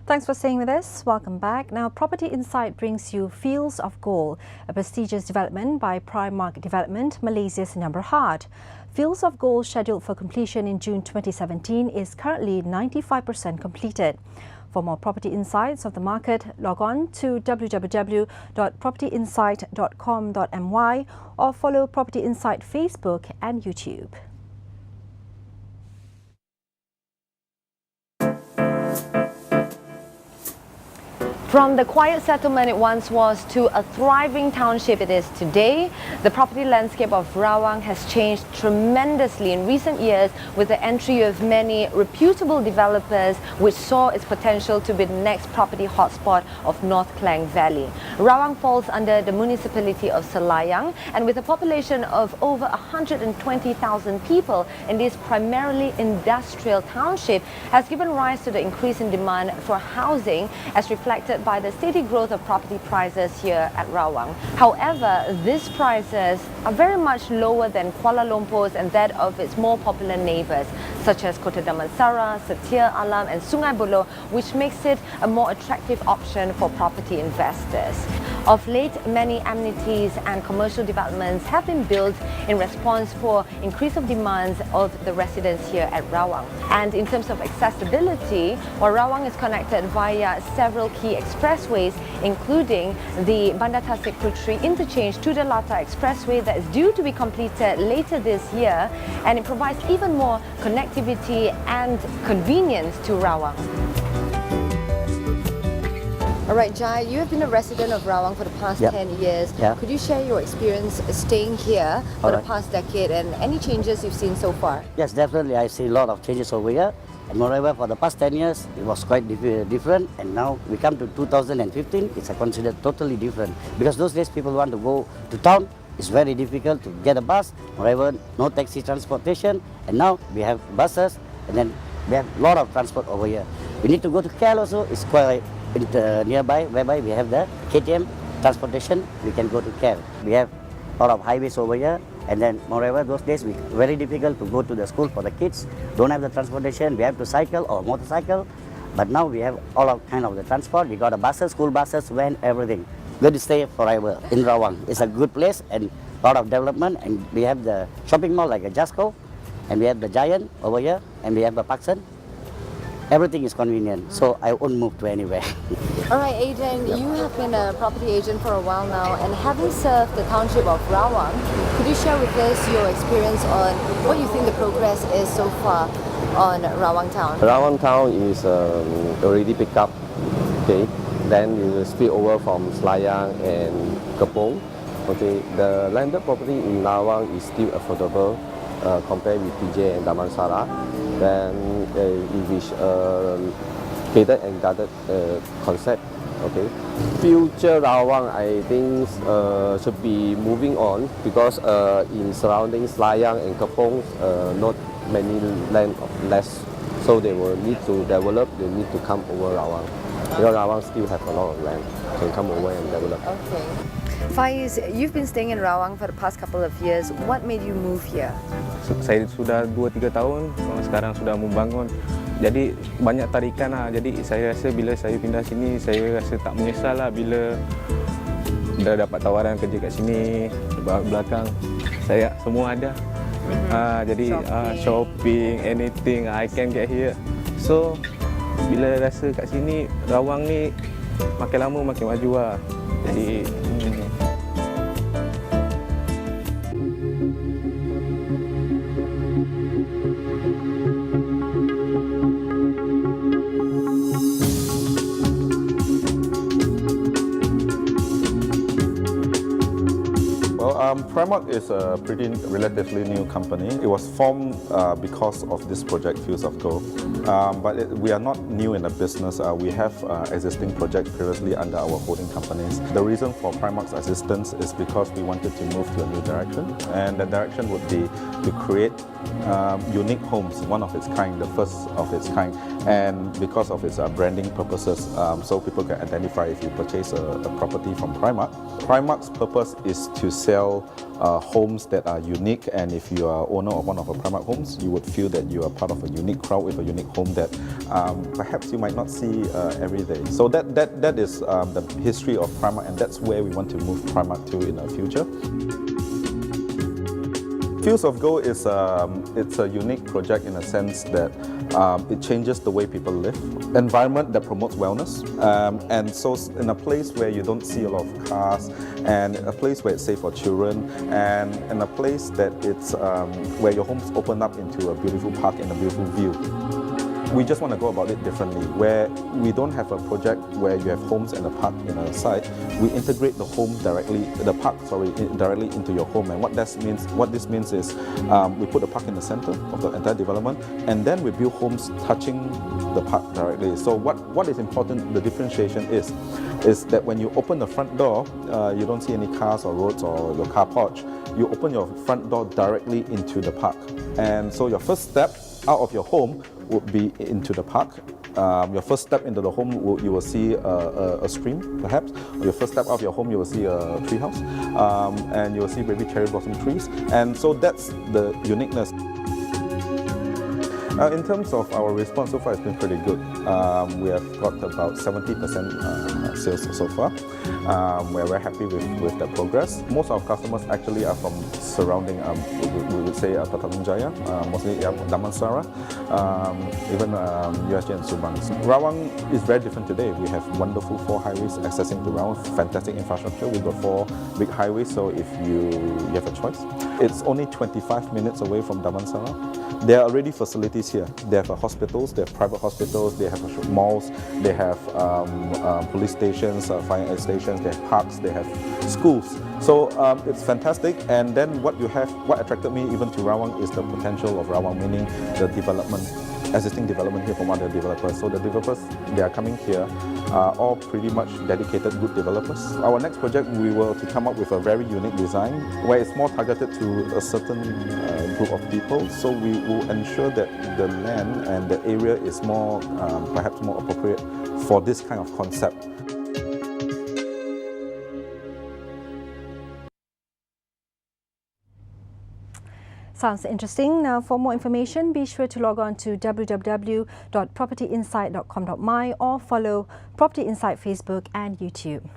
Thanks for staying with us. Welcome back. Now, Property Insight brings you Fields of Gold, a prestigious development by Primarc Development, Malaysia's number heart. Fields of Gold, scheduled for completion in June 2017, is currently 95% completed. For more property insights of the market, log on to www.propertyinsight.com.my or follow Property Insight Facebook and YouTube. From the quiet settlement it once was to a thriving township it is today, the property landscape of Rawang has changed tremendously in recent years with the entry of many reputable developers, which saw its potential to be the next property hotspot of North Klang Valley. Rawang falls under the municipality of Selayang, and with a population of over 120,000 people in this primarily industrial township, has given rise to the increase in demand for housing as reflected by the steady growth of property prices here at Rawang. However, these prices are very much lower than Kuala Lumpur's and that of its more popular neighbours, such as Kota Damansara, Setia Alam and Sungai Buloh, which makes it a more attractive option for property investors. Of late, many amenities and commercial developments have been built in response for increase of demands of the residents here at Rawang. And in terms of accessibility, well, Rawang is connected via several key expressways, including the Bandar Tasik Puteri interchange to the Lata Expressway that is due to be completed later this year, and it provides even more connectivity and convenience to Rawang. Alright, Jai, you have been a resident of Rawang for the past 10 years. Could you share your experience staying here for the past decade and any changes you've seen so far? Yes, definitely. I see a lot of changes over here. And moreover, for the past 10 years, it was quite different. And now we come to 2015, it's considered totally different. Because those days people want to go to town, it's very difficult to get a bus. Moreover, no taxi transportation. And now we have buses, and then we have a lot of transport over here. We need to go to KL also, it's quite nearby, whereby we have the KTM transportation, we can go to KL. We have a lot of highways over here. And then, moreover, those days, very difficult to go to the school for the kids. Don't have the transportation. We have to cycle or motorcycle. But now we have all kind of the transport. We got a buses, school buses, van, everything. Good to stay forever in Rawang. It's a good place and a lot of development. And we have the shopping mall like a Jasco, and we have the Giant over here, and we have the Paksan. Everything is convenient, so I won't move to anywhere. Alright, Adrian, you have been a property agent for a while now, and having served the township of Rawang, could you share with us your experience on what you think the progress is so far on Rawang Town? Rawang Town is already picked up, okay. Then you spill over from Selayang and Kepong. Okay, the landed property in Rawang is still affordable compared with PJ and Damansara. Then which gated and guarded concept. Okay, future Rawang I think should be moving on because in surrounding Selayang and Kepong not many land less, so they will need to develop. They need to come over Rawang. Because Rawang still have a lot of land, can come over and develop. Okay. Faiz, you've been staying in Rawang for the past couple of years. What made you move here? Saya sudah 2-3 tahun, sekarang sudah membangun. Jadi banyak tarikan lah. Jadi saya rasa bila saya pindah sini, saya rasa tak menyesal lah bila dah dapat tawaran kerja kat sini. Belakang saya semua ada. Jadi shopping, anything I can get here. So bila rasa kat sini Rawang ni makin lama makin maju lah. Jadi Primarc is a relatively new company. It was formed because of this project, Fields of Gold. We are not new in the business. We have existing projects previously under our holding companies. The reason for Primarc's existence is because we wanted to move to a new direction, and the direction would be to create unique homes, one of its kind, the first of its kind, and because of its branding purposes, so people can identify if you purchase a property from Primarc. Primarc's purpose is to sell homes that are unique, and if you are owner of one of our Primarc homes, you would feel that you are part of a unique crowd with a unique home that perhaps you might not see every day. So that is the history of Primarc, and that's where we want to move Primarc to in the future. Fields of Gold is it's a unique project in a sense that it changes the way people live. Environment that promotes wellness, and so in a place where you don't see a lot of cars, and a place where it's safe for children, and in a place that it's where your homes open up into a beautiful park and a beautiful view. We just want to go about it differently, where we don't have a project where you have homes and a park in a site. We integrate the home directly, directly into your home. And what this means is we put the park in the center of the entire development, and then we build homes touching the park directly. So what is important, the differentiation is that when you open the front door, you don't see any cars or roads or your car porch. You open your front door directly into the park. And so your first step out of your home would be into the park. Your first step into the home, you will see a stream, perhaps. Or your first step out of your home, you will see a tree house, and you will see baby cherry blossom trees. And so that's the uniqueness. In terms of our response so far, it's been pretty good. We have got about 70% sales so far. We're very happy with the progress. Most of our customers actually are from surrounding, we would say, Petaling Jaya, mostly Damansara, even USJ and Subang. Rawang is very different today. We have wonderful 4 highways accessing to Rawang, fantastic infrastructure. We've got 4 big highways, so if you have a choice. It's only 25 minutes away from Damansara. There are already facilities here. They have hospitals, they have private hospitals, they have malls, they have police stations, fire stations, they have parks, they have schools. So it's fantastic. And then what attracted me even to Rawang is the potential of Rawang, meaning the existing development here from other developers. So the developers, they are coming here, are all pretty much dedicated good developers. Our next project, we will to come up with a very unique design where it's more targeted to a certain group of people. So we will ensure that the land and the area is more, perhaps more appropriate for this kind of concept. Sounds interesting. Now, for more information, be sure to log on to www.propertyinsight.com.my or follow Property Insight Facebook and YouTube.